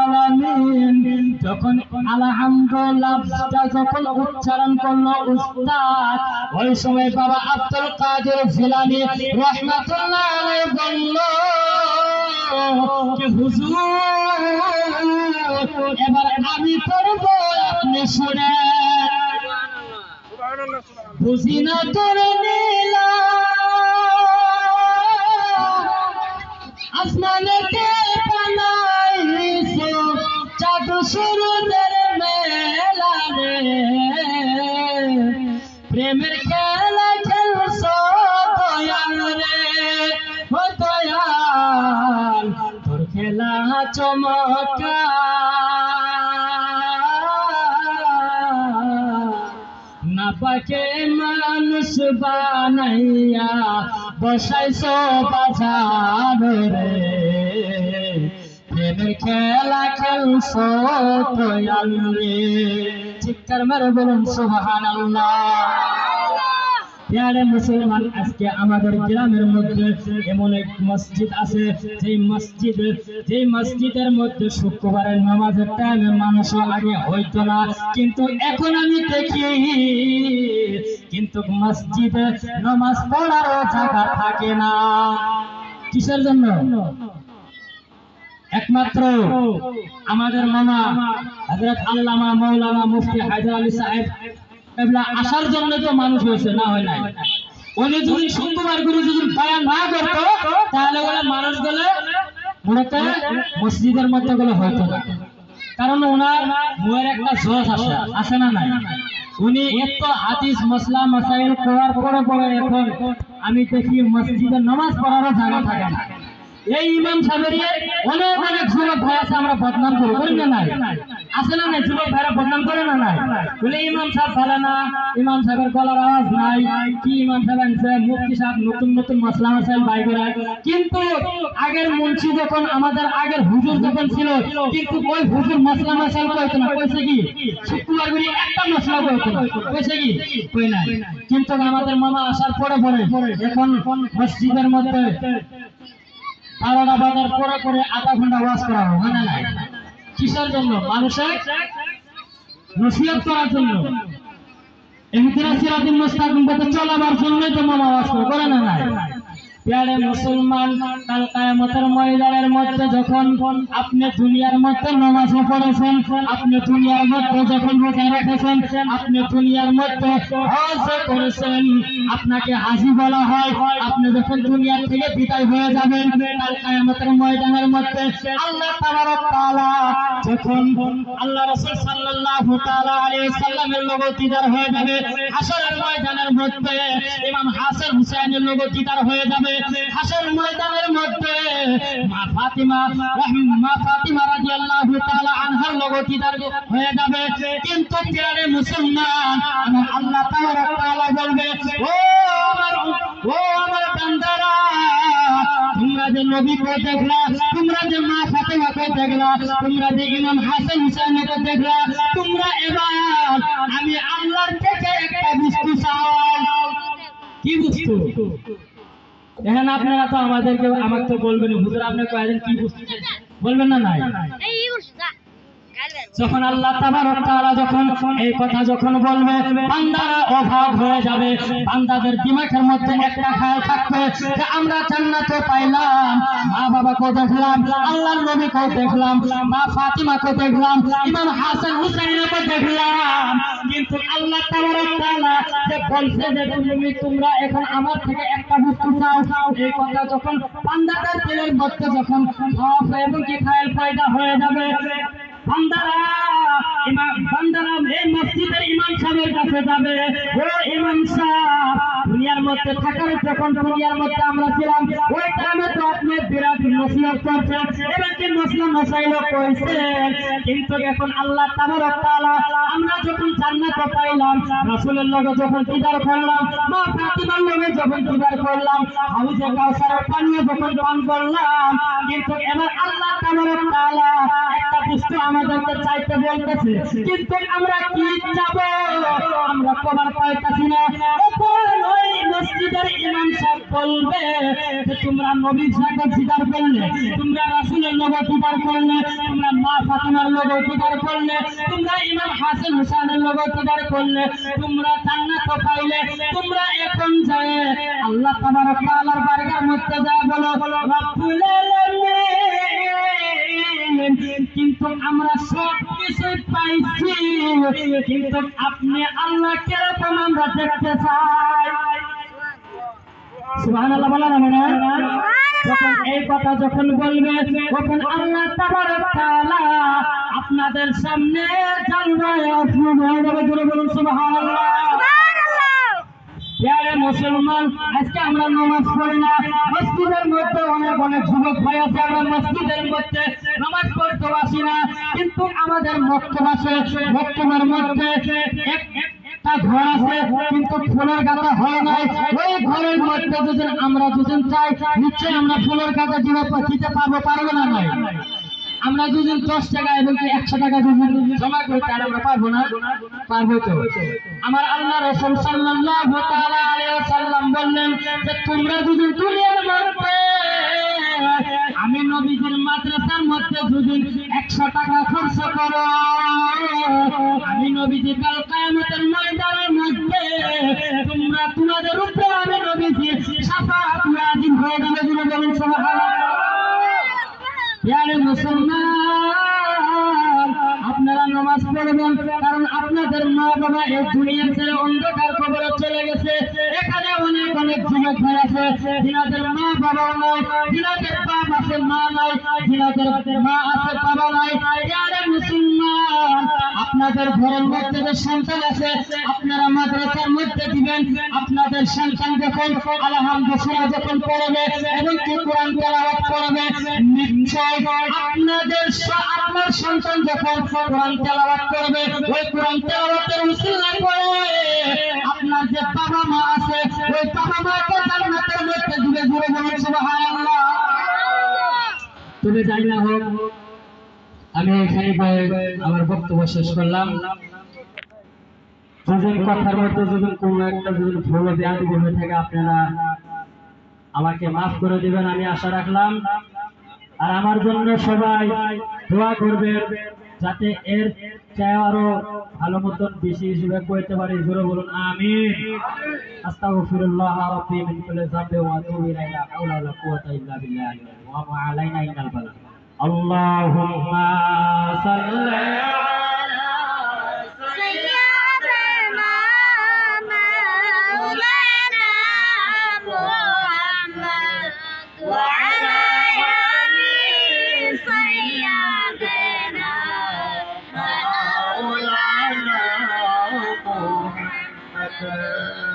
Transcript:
আলামিন যখন আলহামদুলিল্লাহটা যখন উচ্চারণ করলো উস্তাদ, ওই সময় বাবা আব্দুল কাদের জিলানী রাহমাতুল্লাহ আলাইহি বলল যে হুজুর এবার আমি পড়ব, আপনি শুনেন। বুঝি না তোর নীলা আসমানেতে বানাইছো চাঁদ সূরজের মেলা রে, প্রেমের খেলা খেলছো দয়াল রে, ও দয়াল তোর খেলা চমৎকার, না পাকে মানুষ বানাইয়া বসাইছো বাজার রে, প্রেমের খেলা খেলছো দয়াল রে। চিৎকার মেরে বলুন সুবহানাল্লাহ। প্রিয় মুসলমান, আজকে আমাদের গ্রামের মধ্যে এমন এক মসজিদ আছে যে মসজিদের মধ্যে শুক্রবারের নামাজের টাইমে মানুষ আগে হইতো না, কিন্তু এখন আমি দেখি কিন্তু মসজিদে নামাজ পড়ারও জায়গা থাকে না। কিসের জন্য? একমাত্র আমাদের মামা হযরত আল্লামা মাওলানা মুফতি হায়দার আলী সাহেব এবলা আসার জন্য তো মানুষ হয়েছে, না হয় নাই। উনি যদি শুক্রবার করে যদি বয়ান না করতো তাহলে বলে মানুষ গেলে মূলত মসজিদের মধ্যে গেলে হয়তো না, কারণ ওনার মুয়ের একটা জোশ আসে না নাই। উনি এত হাদিস মসলা মাসাইল পড়ার পরে এখন আমি দেখি মসজিদে নামাজ পড়ারও জায়গা থাকে না। এই ইমাম সাহেবের অনেক অনেক যুবক ভাই আছে, আমরা বদনাম করি না নাই? আছে না নাই? যুবক ভাইরা বদনাম করে না নাই? বলে ইমাম সাহেব ভালো না, ইমাম সাহেবের গলার আওয়াজ নাই, কি ইমাম সাহেব আনছে, মুফতি সাহেব নতুন নতুন মসলা মাসাইল বাই করে। কিন্তু আগের মুন্সি যখন আমাদের আগের হুজুর যখন ছিল, কিন্তু ওই হুজুর মসলা মাসাইল কইতো না, কইছে কি শুক্রবার করে একটা মসলা কইতো না, কইছে কি কই নাই। কিন্তু আমাদের মামা আসার পরে এখন মসজিদের মধ্যে 12টা বাজার পরে আধা ঘন্টা ওয়াজ করা হয় না নাই? কিসের জন্য? মানুষের নসিহত করার জন্য, ইহদিনা সিরাতাল মুস্তাকিম পথে চলাবার জন্যই তো মামা ওয়াজ করে না নাই? প্রিয় মুসলমান, কাল কিয়ামতের ময়দানের মধ্যে যখন আপনি দুনিয়ার মধ্যে নামাজ পড়েছেন, আপনি দুনিয়ার মধ্যে যখন রোজা রেখেছেন, আপনি দুনিয়ার মধ্যে হজ করেছেন, আপনাকে হাজী বলা হয়। আপনি যখন দুনিয়া থেকে বিদায় হয়ে যাবেন, কাল কিয়ামতের ময়দানের মধ্যে আল্লাহ তাবারক তাআলা যখন আল্লাহ রাসূল সাল্লাল্লাহু তাআলা আলাইহি সাল্লামের লোগো দিদার হয়ে যাবে, হাশরের ময়দানের মধ্যে ইমাম হাসান হুসাইনের লোগো দিদার হয়ে যাবে, হাশর ময়দানের মধ্যে মা ফাতিমা রাদিয়াল্লাহু তাআলা আনহার লোগো দিদার হয়ে যাবে। কিন্তু প্রিয় মুসলমান, আল্লাহ তাবারক তাআলা বলবে, ও আমার বান্দারা, তোমরা যে নবীকে দেখলা, তোমরা যে মা ফাতিমাকে দেখলা, তোমরা যে ইমাম হাসান হুসাইনকে দেখলা, তোমরা এবার আমি আল্লাহর থেকে একটা বস্তু চাও। কি বস্তু? এখন আপনারা তো আমাকে তো বলবেন হুজুর আপনি কয়েকদিন কি বস্তু বলবেন না নাই? যখন আল্লাহ তাবারক তাআলা যখন এই কথা যখন বলবে, বান্দারা অভাব হয়ে যাবে, বান্দাদের দিমাগের মধ্যে একটা খেয়াল থাকবে যে আমরা জান্নাতে পাইলাম, মা বাবাকে দেখলাম, আল্লাহর নবীকে দেখলাম, মা ফাতিমাকে দেখলাম, ইমাম হাসান হুসাইনকে দেখলাম, কিন্তু আল্লাহ তাবারক তাআলা যে বলছে যে তোমরা এখন আমার থেকে একটা বস্তু চাও, এই কথা যখন বান্দাদের দিলের মধ্যে যখন ভাব এবং কি খেয়াল পয়দা হয়ে যাবে, বান্দারা এই মসজিদের ইমাম সাহেবের কাছে যাবে, ও ইমাম সাহেব, দুনিয়ার মধ্যে থাকার যখন দুনিয়ার মধ্যে আমরা ছিলাম, ওই টাইমে তো আপনি বিরাট নসিহত করছেন, এবার কি মসলা মশাইল কইছেন, কিন্তু এখন আল্লাহ তাবারক তাআলা আমরা যখন জান্নাত পাইলাম, রাসূলের লগে যখন দিদার করলাম, মা ফাতিমার লগে যখন দিদার করলাম, হাউজে কাউসারের পানিও যখন পান করলাম, কিন্তু এবার আল্লাহ তাবারক তাআলা একটা বস্তু আমাদেরকে চাইতে বলতেছে, কিন্তু আমরা কি চাবো আমরা কবার পাইতাছি না। এখন ওই মসজিদের ইমাম সাহেব বলবে যে তোমরা নবীর সাথে দিদার করলে, তোমরা রাসূলের লগে দিদার করলে, তোমরা মা অধিকার করলে, তোমরা ইমাম হাসান হুসাইনের লগে অধিকার করলে, তোমরা জান্নাত পাইলে। তোমরা এখন যায় আল্লাহ তাবারক ওয়া তাআলার বারগার মধ্যে যা বলো রব্বুল আলামিন, কিন্তু আমরা সব কিছু পাইছি, কিন্তু আপনি আল্লাহ কিরকম আমরা দেখতে চাই। সুবহানাল্লাহ বলা যাবে না? যখন এই কথা যখন বলবে তখন আল্লাহ তাবারক ওয়া তাআলা আপনাদের সামনে জ্বলবে। বলুন সুবহানাল্লাহ। প্রিয় মুসলমান, আজকে আমরা নামাজ পড়ি না, মসজিদের মধ্যে অনেক অনেক যুবক ভাই আছে, আমরা মসজিদের মধ্যে নামাজ পড়তে আসি না, কিন্তু আমাদের মক্তবের মধ্যে একটা ঘর আছে, কিন্তু ফুলের গাছা হয় নাই। ওই ঘরের মধ্যে যদি আমরা চাই, নিশ্চয়ই আমরা ফুলের গাছা দিতে পারবো না? নয়, আমরা যদি 10 টাকা এবং 100 টাকা যদি জমা করি তাহলে আমরা পারবো না? পারবো তো। আমার আল্লাহ রাসূল সাল্লাল্লাহু তাআলা আলাইহি ওয়াসাল্লাম বললেন যে তোমরা যদি দুনিয়ার মধ্যে আমি নবীজির মাদ্রাসার মধ্যে যদি 100 টাকা খরচ করো, আমি নবীজি কাল কিয়ামতের ময়দানের মধ্যে তোমরা তোমাদের উপরে আমি নবীজি শাফাআত নাযিল হয়ে যাবে। বলুন সুবহানাল্লাহ। প্রিয় মুসলমান, আপনারা নামাজ পড়বেন, কারণ আপনাদের মা বাবা এই দুনিয়া ছেড়ে অন্ধকার কবরে চলে গেছে। এখানে অনেক অনেক যুবক ভাই আছে যিনাদের মা বাবা নাই, যিনাদের বাপ আছে মা নাই, যিনাদের মা আছে বাবা নাই। প্রিয় মুসলমান, আপনাদের ঘরের মধ্যে যে সন্তান আছে আপনারা মাদ্রাসার মধ্যে দিবেন। আপনাদের সন্তান যখন আলহামদুলিল্লাহ যখন পড়বে এবং কোরআন তেলাওয়াত করবে, নিশ্চয় আপনার সন্তান যখন কোরআন তেলাওয়াত করবে, ওই কোরআন তেলাওয়াতের উসিলা করে আপনার যে বাবা মা আছে ওই বাবা মাকে জান্নাতের মধ্যে দিবে। জোরে বলুন সুবহানাল্লাহ। তবে যাই না হোক, আমি এখানে আমার বক্তব্য শেষ করলাম। যদি কথার মধ্যে যদি কোনো একটা যদি ভুল বেয়াদবি হয়ে থাকে আপনারা আমাকে মাফ করে দিবেন, আমি আশা রাখলাম। আর আমার জন্য সবাই দোয়া করবেন যাতে এর চেয়ে আরো ভালো মতন বেশি হিসেবে করতে পারি। জোরে বলুন আমিন। আস্তাগফিরুল্লাহ রাব্বি মিন কুল্লি যামবি ওয়া আতুবু ইলাইহি লা হাওলা ওয়ালা কুওয়াতা ইল্লা বিল্লাহ ওয়া মা আলাইনা ইল্লাল বালাগ। আল্লাহুম্মা সাল্লি আলা সাইয়্যিদিনা মাওলানা মুহাম্মদ ওয়া আলা Allah